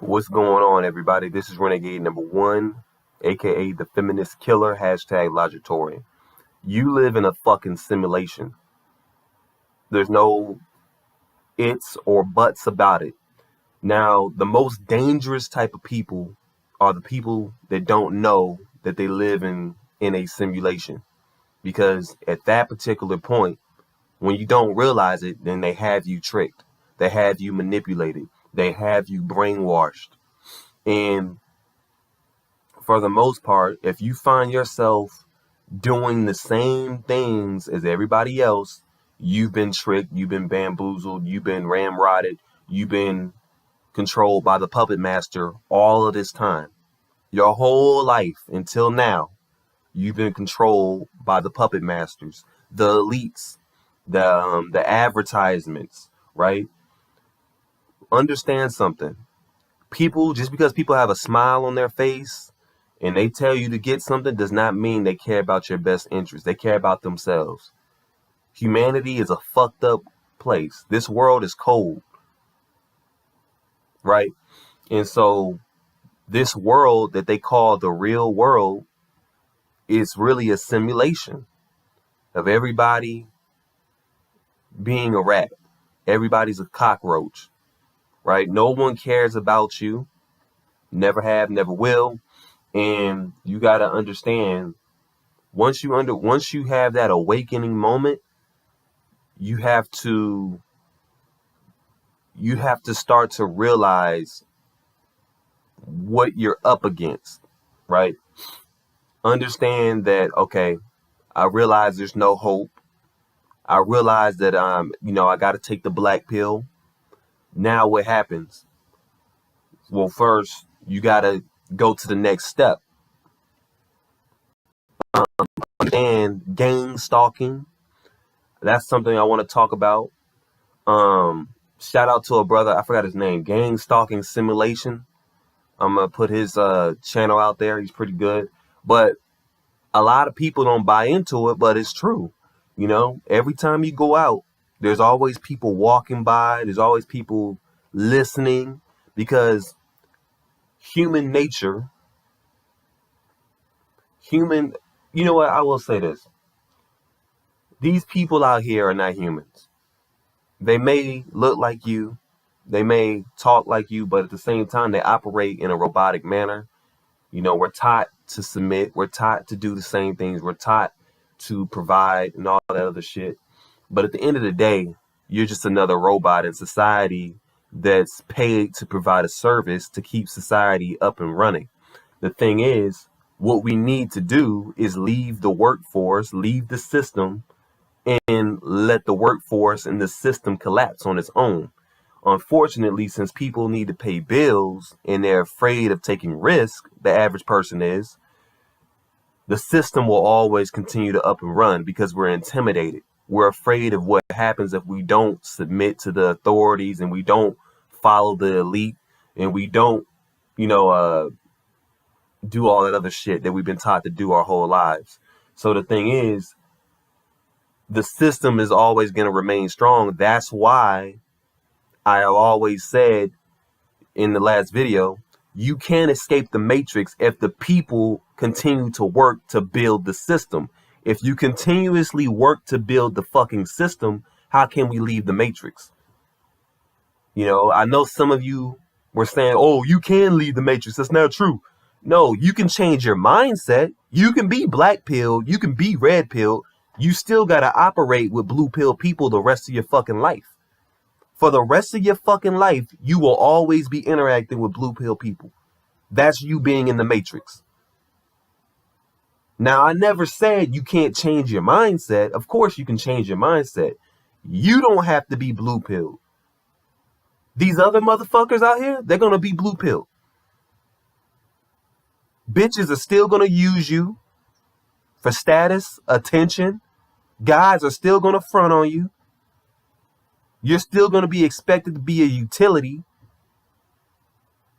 What's going on, everybody? This is Renegade #1, aka the feminist killer, #Logitorian. You live in a fucking simulation. There's no its or buts about it. Now, the most dangerous type of people are the people that don't know that they live in a simulation. Because at that particular point, when you don't realize it, then they have you tricked. They have you manipulated. They have you brainwashed. And for the most part, if you find yourself doing the same things as everybody else, you've been tricked, you've been bamboozled, you've been ramrodded, you've been controlled by the puppet master all of this time. Your whole life until now, you've been controlled by the puppet masters, the elites, the advertisements, right? Understand something. People, just because people have a smile on their face and they tell you to get something does not mean they care about your best interest. They care about themselves. Humanity is a fucked up place. This world is cold, right? And so this world that they call the real world is really a simulation of everybody being a rat. Everybody's a cockroach, right? No one cares about you. Never have, never will. And you got to understand, once you have that awakening moment, you have to start to realize what you're up against, right? Understand that, okay, I realize there's no hope. I realize that I got to take the black pill. Now what happens? Well, first you got to go to the next step. And gang stalking, that's something I want to talk about. Shout out to a brother, I forgot his name, Gang Stalking Simulation. I'm gonna put his channel out there. He's pretty good, but a lot of people don't buy into it, but it's true. Every time you go out, there's always people walking by, there's always people listening, because human nature, you know what, I will say this. These people out here are not humans. They may look like you, they may talk like you, but at the same time, they operate in a robotic manner. We're taught to submit. We're taught to do the same things. We're taught to provide and all that other shit. But at the end of the day, you're just another robot in society that's paid to provide a service to keep society up and running. The thing is, what we need to do is leave the workforce, leave the system, and let the workforce and the system collapse on its own. Unfortunately, since people need to pay bills and they're afraid of taking risk, the average person is, the system will always continue to up and run because we're intimidated. We're afraid of what happens if we don't submit to the authorities and we don't follow the elite and we don't, do all that other shit that we've been taught to do our whole lives. So the thing is, the system is always going to remain strong. That's why I have always said in the last video, you can't escape the matrix if the people continue to work to build the system. If you continuously work to build the fucking system, how can we leave the matrix? I know some of you were saying, oh, you can leave the matrix. That's not true. No, you can change your mindset. You can be black pilled. You can be red pilled. You still got to operate with blue pill people the rest of your fucking life. For the rest of your fucking life, you will always be interacting with blue pill people. That's you being in the matrix. Now, I never said you can't change your mindset. Of course you can change your mindset. You don't have to be blue pill. These other motherfuckers out here, they're going to be blue pill. Bitches are still going to use you for status, attention. Guys are still going to front on you. You're still going to be expected to be a utility.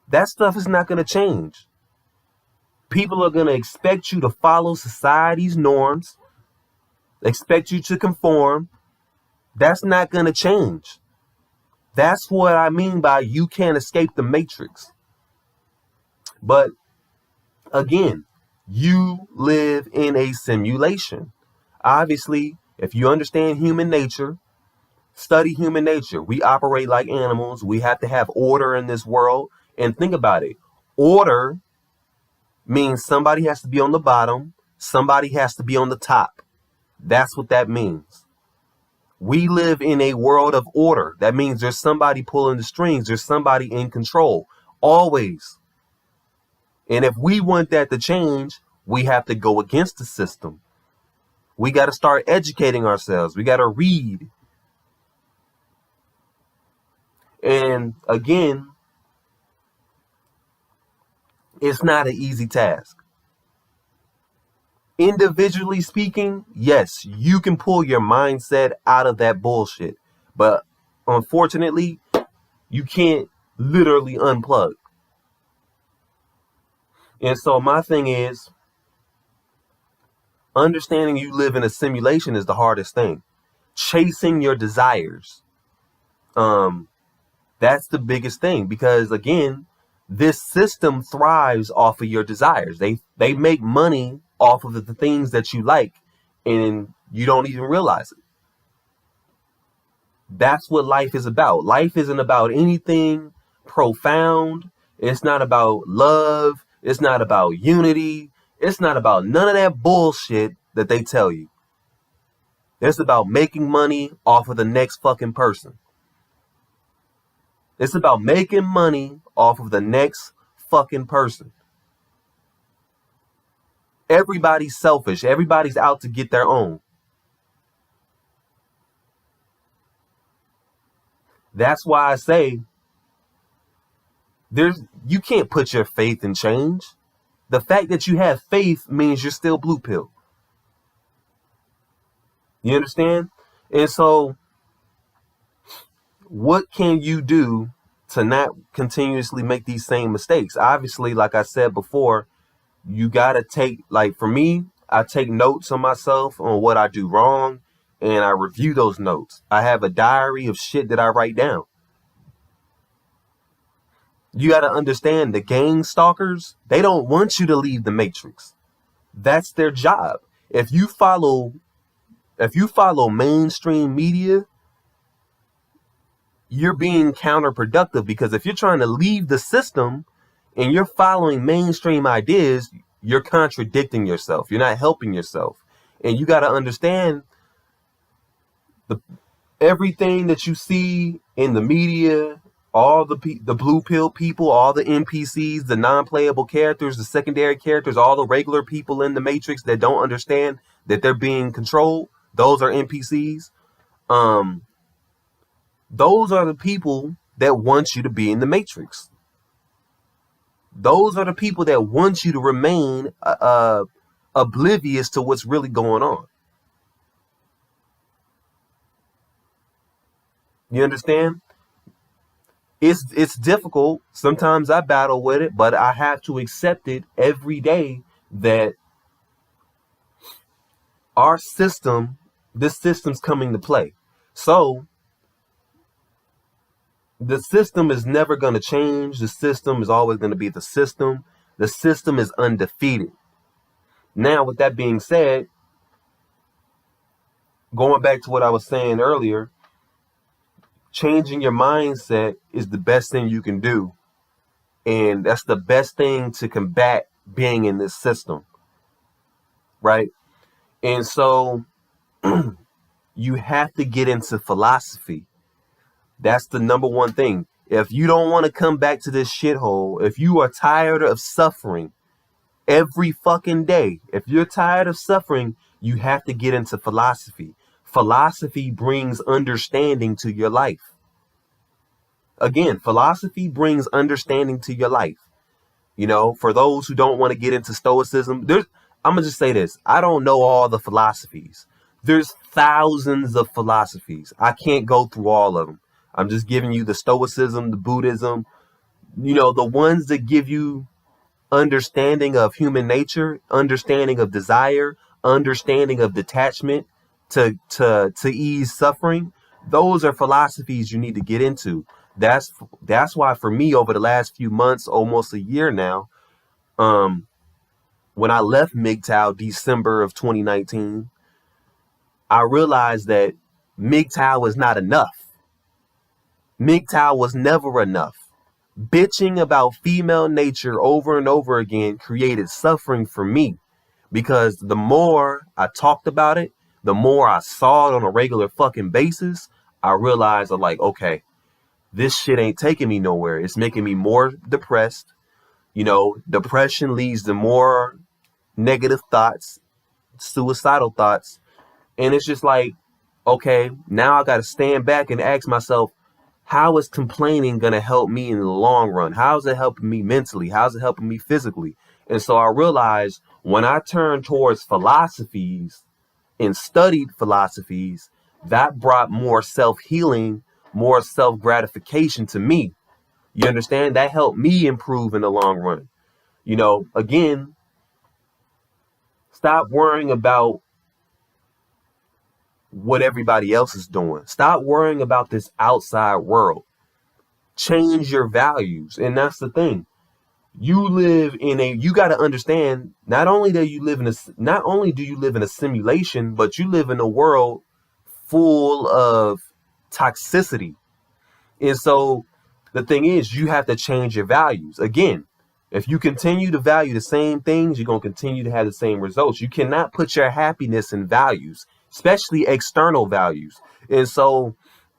That stuff is not going to change. People are going to expect you to follow society's norms, expect you to conform. That's not going to change. That's what I mean by you can't escape the matrix. But again, you live in a simulation. Obviously, if you understand human nature, study human nature. We operate like animals. We have to have order in this world. And think about it. Order means somebody has to be on the bottom, somebody has to be on the top. That's what that means. We live in a world of order. That means there's somebody pulling the strings, there's somebody in control, always. And if we want that to change, we have to go against the system. We got to start educating ourselves. We got to read. And again, it's not an easy task. Individually speaking, yes, you can pull your mindset out of that bullshit. But unfortunately, you can't literally unplug. And so my thing is, understanding you live in a simulation is the hardest thing. Chasing your desires. That's the biggest thing, because again, this system thrives off of your desires. They make money off of the things that you like, and you don't even realize it. That's what life is about. Life isn't about anything profound. It's not about love. It's not about unity. It's not about none of that bullshit that they tell you. It's about making money off of the next fucking person. It's about making money off of the next fucking person. Everybody's selfish. Everybody's out to get their own. That's why I say you can't put your faith in change. The fact that you have faith means you're still blue pill. You understand? And so what can you do to not continuously make these same mistakes? Obviously, like I said before, you got to take, like for me, I take notes on myself on what I do wrong, and I review those notes. I have a diary of shit that I write down. You got to understand, the gang stalkers, they don't want you to leave the matrix. That's their job. If you follow mainstream media, you're being counterproductive, because if you're trying to leave the system and you're following mainstream ideas, you're contradicting yourself. You're not helping yourself. And you got to understand, everything that you see in the media, all the blue pill people, all the NPCs, the non-playable characters, the secondary characters, all the regular people in the Matrix that don't understand that they're being controlled, those are NPCs. Those are the people that want you to be in the Matrix. Those are the people that want you to remain oblivious to what's really going on. You understand? It's difficult. Sometimes I battle with it, but I have to accept it every day that this system's coming to play. So the system is never going to change. The system is always going to be the system. The system is undefeated. Now, with that being said, going back to what I was saying earlier, changing your mindset is the best thing you can do. And that's the best thing to combat being in this system. Right? And so you have to get into philosophy. That's the number one thing. If you don't want to come back to this shithole, if you are tired of suffering every fucking day, if you're tired of suffering, you have to get into philosophy. Philosophy brings understanding to your life. Again, philosophy brings understanding to your life. You know, for those who don't want to get into stoicism, I'm going to just say this. I don't know all the philosophies. There's thousands of philosophies. I can't go through all of them. I'm just giving you the stoicism, the Buddhism, you know, the ones that give you understanding of human nature, understanding of desire, understanding of detachment to ease suffering. Those are philosophies you need to get into. That's why for me, over the last few months, almost a year now, Um, when I left MGTOW December of 2019, I realized that MGTOW was not enough. MGTOW was never enough. Bitching about female nature over and over again created suffering for me because the more I talked about it, the more I saw it on a regular fucking basis, I realized I'm like, okay, this shit ain't taking me nowhere. It's making me more depressed. Depression leads to more negative thoughts, suicidal thoughts. And it's just like, okay, now I got to stand back and ask myself, how is complaining going to help me in the long run? How is it helping me mentally? How is it helping me physically? And so I realized when I turned towards philosophies and studied philosophies, that brought more self-healing, more self-gratification to me. You understand? That helped me improve in the long run. Again, stop worrying about what everybody else is doing. Stop worrying about this outside world. Change your values. And that's the thing. You got to understand, not only do you live in a simulation, but you live in a world full of toxicity. And so the thing is, you have to change your values. Again, if you continue to value the same things, you're going to continue to have the same results. You cannot put your happiness in values, especially external values. And so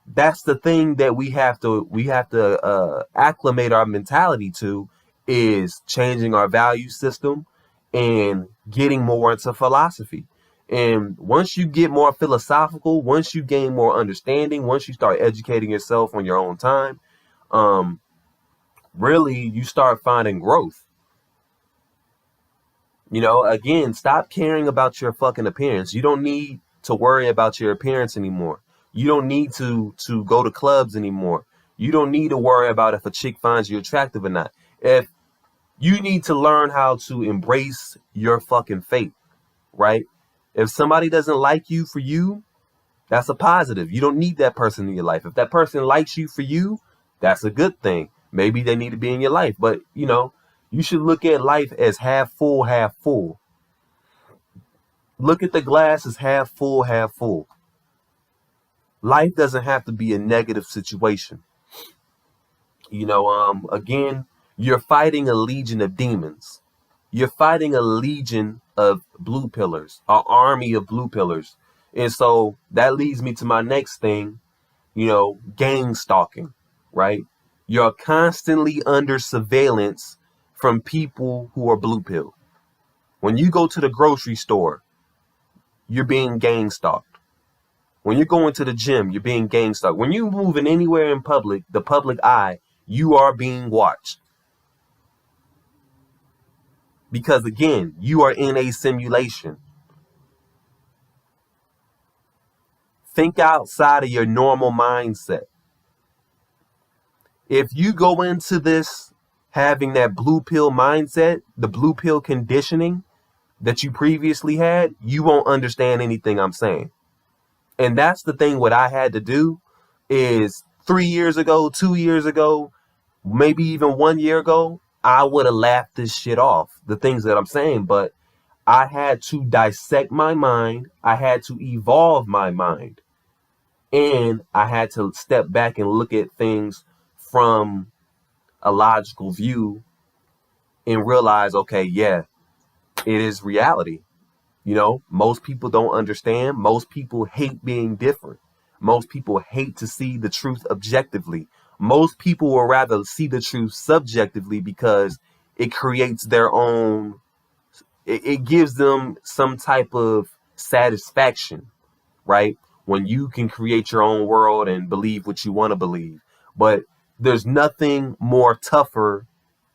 that's the thing that we have to acclimate our mentality to, is changing our value system and getting more into philosophy. And once you get more philosophical, once you gain more understanding, once you start educating yourself on your own time, um, really you start finding growth. Again, stop caring about your fucking appearance. You don't need to worry about your appearance anymore. You don't need to go to clubs anymore. You don't need to worry about if a chick finds you attractive or not. If you need to learn how to embrace your fucking fate, right? If somebody doesn't like you for you, that's a positive. You don't need that person in your life. If that person likes you for you, that's a good thing. Maybe they need to be in your life, but you should look at life as half full, half full. Look at the glass as half full, half full. Life doesn't have to be a negative situation. Again, you're fighting a legion of demons. You're fighting a legion of blue pillars, an army of blue pillars. And so that leads me to my next thing, gang stalking, right? You're constantly under surveillance from people who are blue pill. When you go to the grocery store, you're being gang stalked. When you're going to the gym, you're being gang stalked. When you're moving anywhere in public, the public eye, you are being watched. Because again, you are in a simulation. Think outside of your normal mindset. If you go into this having that blue pill mindset, the blue pill conditioning that you previously had, you won't understand anything I'm saying. And that's the thing what I had to do is 3 years ago, 2 years ago, maybe even 1 year ago, I would have laughed this shit off, the things that I'm saying, but I had to dissect my mind. I had to evolve my mind. And I had to step back and look at things from a logical view and realize, okay, yeah, it is reality. Most people don't understand. Most people hate being different. Most people hate to see the truth objectively. Most people will rather see the truth subjectively because it creates their own, it gives them some type of satisfaction, right? When you can create your own world and believe what you want to believe. But there's nothing more tougher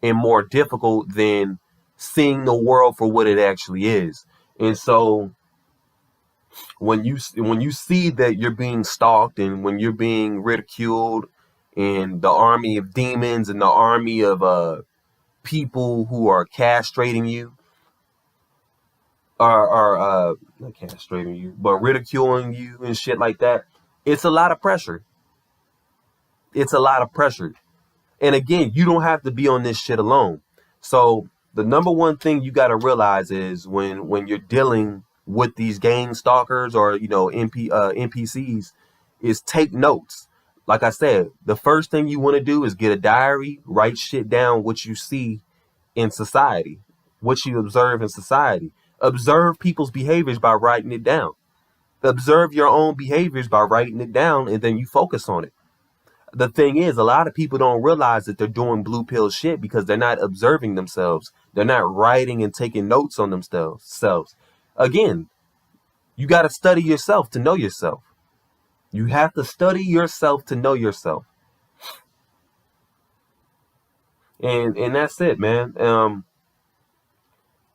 and more difficult than seeing the world for what it actually is. And so when you see that you're being stalked and when you're being ridiculed and the army of demons and the army of people who are castrating you, are not castrating you, but ridiculing you and shit like that, it's a lot of pressure. It's a lot of pressure. And again, you don't have to be on this shit alone. So The number one thing you got to realize is when you're dealing with these gang stalkers or NPCs is take notes. Like I said, the first thing you want to do is get a diary, write shit down what you see in society, what you observe in society. Observe people's behaviors by writing it down. Observe your own behaviors by writing it down, and then you focus on it. The thing is, a lot of people don't realize that they're doing blue pill shit because they're not observing themselves. They're not writing and taking notes on themselves. Again, you got to study yourself to know yourself. You have to study yourself to know yourself. And that's it, man.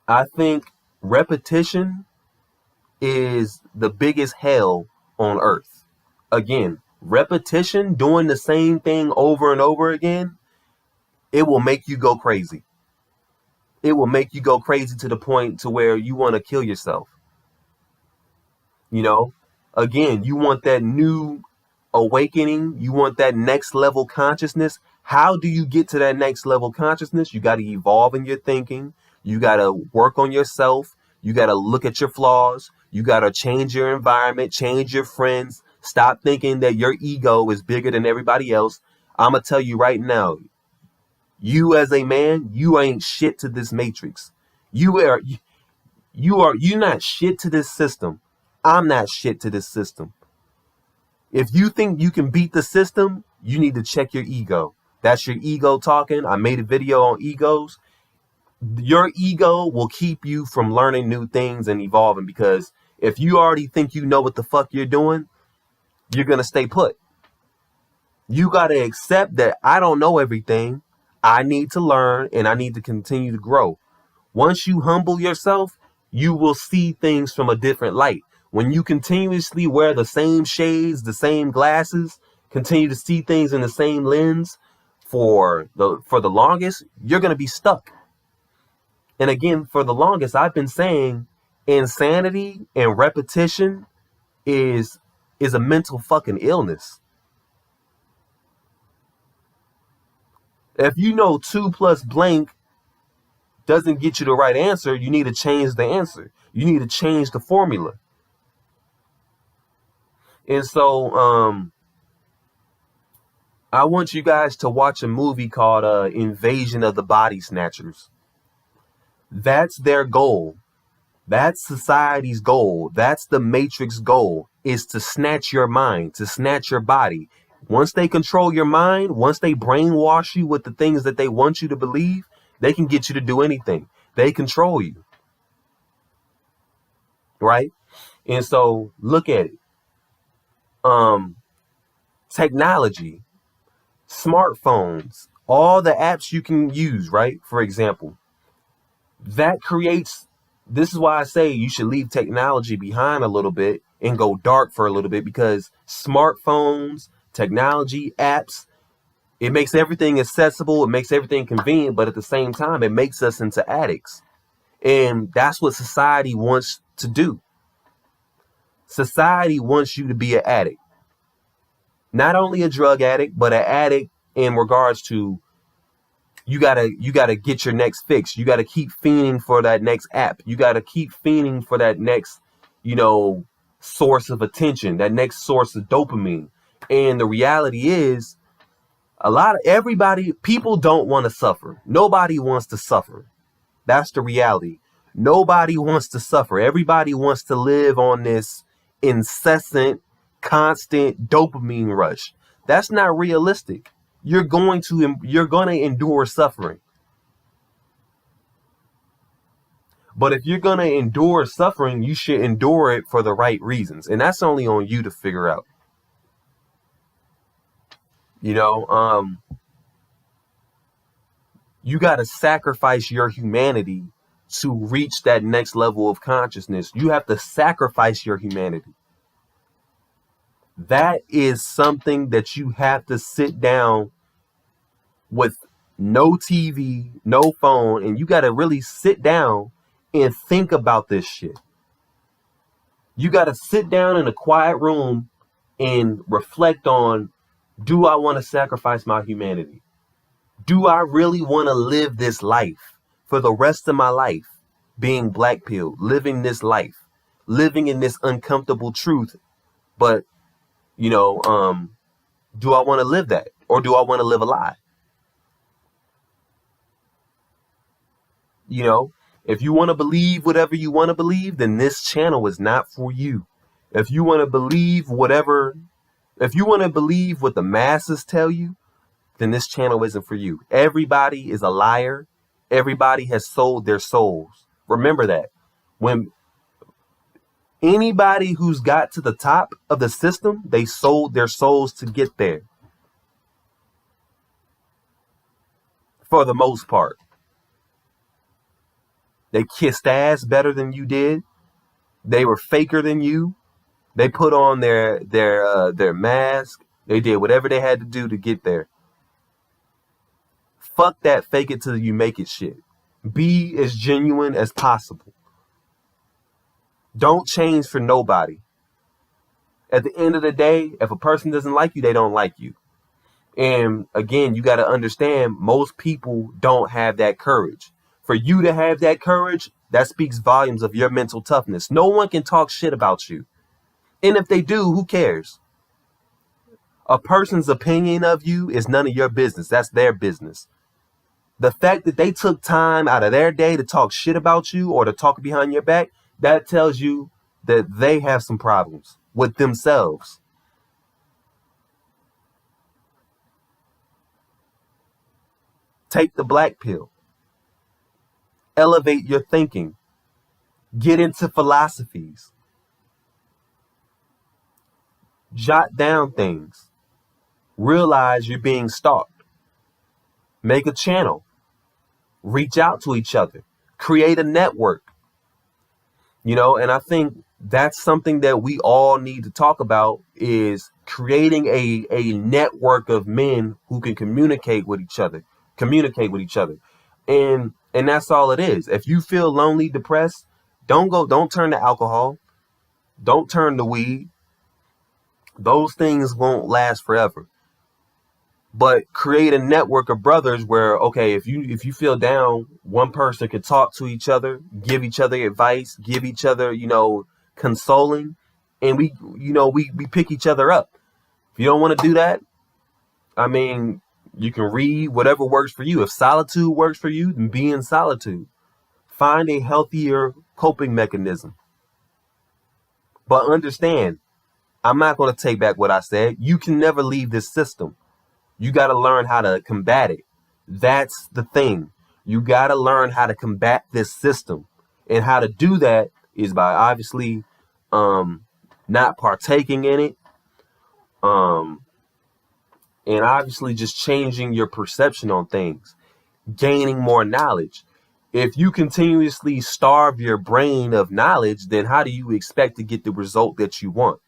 I think repetition is the biggest hell on earth. Again, repetition, doing the same thing over and over again, it will make you go crazy. It will make you go crazy to the point to where you want to kill yourself. You know, again, you want that new awakening. You want that next level consciousness. How do you get to that next level consciousness? You got to evolve in your thinking. You got to work on yourself. You got to look at your flaws. You got to change your environment, change your friends. Stop thinking that your ego is bigger than everybody else. I'm going to tell you right now, you as a man, you ain't shit to this matrix. You're not shit to this system. I'm not shit to this system. If you think you can beat the system, you need to check your ego. That's your ego talking. I made a video on egos. Your ego will keep you from learning new things and evolving, because if you already think you know what the fuck you're doing, you're going to stay put. You got to accept that I don't know everything. I need to learn and I need to continue to grow. Once you humble yourself, you will see things from a different light. When you continuously wear the same shades, the same glasses, continue to see things in the same lens for the longest, you're going to be stuck. And again, for the longest, I've been saying insanity and repetition is a mental fucking illness. If you know 2 plus blank doesn't get you the right answer, you need to change the answer. You need to change the formula. And so I want you guys to watch a movie called Invasion of the Body Snatchers. That's their goal. That's society's goal. That's the Matrix goal, is to snatch your mind, to snatch your body. Once they control your mind, once they brainwash you with the things that they want you to believe, they can get you to do anything. They control you. Right? And so look at it. Technology, smartphones, all the apps you can use, right? For example, that creates, this is why I say you should leave technology behind a little bit and go dark for a little bit, because smartphones, technology, apps, it makes everything accessible. It makes everything convenient, but at the same time, it makes us into addicts. And that's what society wants to do. Society wants you to be an addict. Not only a drug addict, but an addict in regards to you gotta get your next fix. You gotta keep fiending for that next app. You gotta keep fiending for that next, source of attention, that next source of dopamine. And the reality is, people don't want to suffer. Nobody wants to suffer. That's the reality. Nobody wants to suffer. Everybody wants to live on this incessant, constant dopamine rush. That's not realistic. You're going to endure suffering. But if you're going to endure suffering, you should endure it for the right reasons. And that's only on you to figure out. You got to sacrifice your humanity to reach that next level of consciousness. You have to sacrifice your humanity. That is something that you have to sit down with no TV, no phone, and you got to really sit down and think about this shit. You got to sit down in a quiet room and reflect on, do I want to sacrifice my humanity? Do I really want to live this life? for the rest of my life being black pilled, living this life, living in this uncomfortable truth. But, you know, do I want to live that, or do I want to live a lie? You know, if you want to believe whatever you want to believe, then this channel is not for you. If you want to believe whatever, if you want to believe what the masses tell you, then this channel isn't for you. Everybody is a liar. Everybody has sold their souls. Remember that. When anybody who's got to the top of the system, they sold their souls to get there. For the most part. They kissed ass better than you did. They were faker than you. They put on their mask. They did whatever they had to do to get there. Fuck that fake it till you make it shit. Be as genuine as possible. Don't change for nobody. At the end of the day, if a person doesn't like you, they don't like you. And again, you got to understand, most people don't have that courage. For you to have that courage, that speaks volumes of your mental toughness. No one can talk shit about you. And if they do, who cares? A person's opinion of you is none of your business. That's their business. The fact that they took time out of their day to talk shit about you or to talk behind your back, that tells you that they have some problems with themselves. Take the black pill. Elevate your thinking. Get into philosophies. Jot down things. Realize you're being stalked. Make a channel. Reach out to each other. Create a network. You know, and I think that's something that we all need to talk about, is creating a network of men who can communicate with each other. And that's all it is. If you feel lonely, depressed, don't turn to alcohol. Don't turn to weed. Those things won't last forever. But create a network of brothers where, okay, if you feel down, one person can talk to each other, give each other advice, give each other, you know, consoling, and we pick each other up. If you don't want to do that, I mean, you can read whatever works for you. If solitude works for you, then be in solitude. Find a healthier coping mechanism. But understand, I'm not going to take back what I said. You can never leave this system. You got to learn how to combat it. That's the thing. You got to learn how to combat this system. And how to do that is by obviously not partaking in it. And obviously just changing your perception on things. Gaining more knowledge. If you continuously starve your brain of knowledge, then how do you expect to get the result that you want?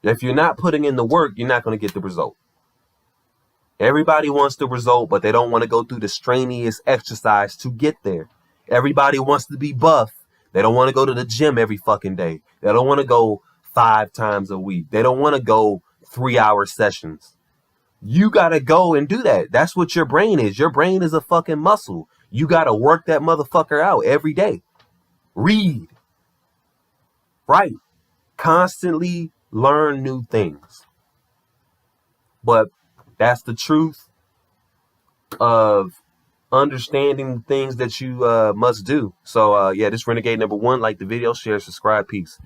If you're not putting in the work, you're not going to get the result. Everybody wants the result, but they don't want to go through the strenuous exercise to get there. Everybody wants to be buff. They don't want to go to the gym every fucking day. They don't want to go 5 times a week. They don't want to go 3-hour sessions. You got to go and do that. That's what your brain is. Your brain is a fucking muscle. You got to work that motherfucker out every day. Read. Write. Constantly learn new things. But that's the truth of understanding things that you must do. So, yeah, this Renegade number 1. Like the video, share, subscribe. Peace.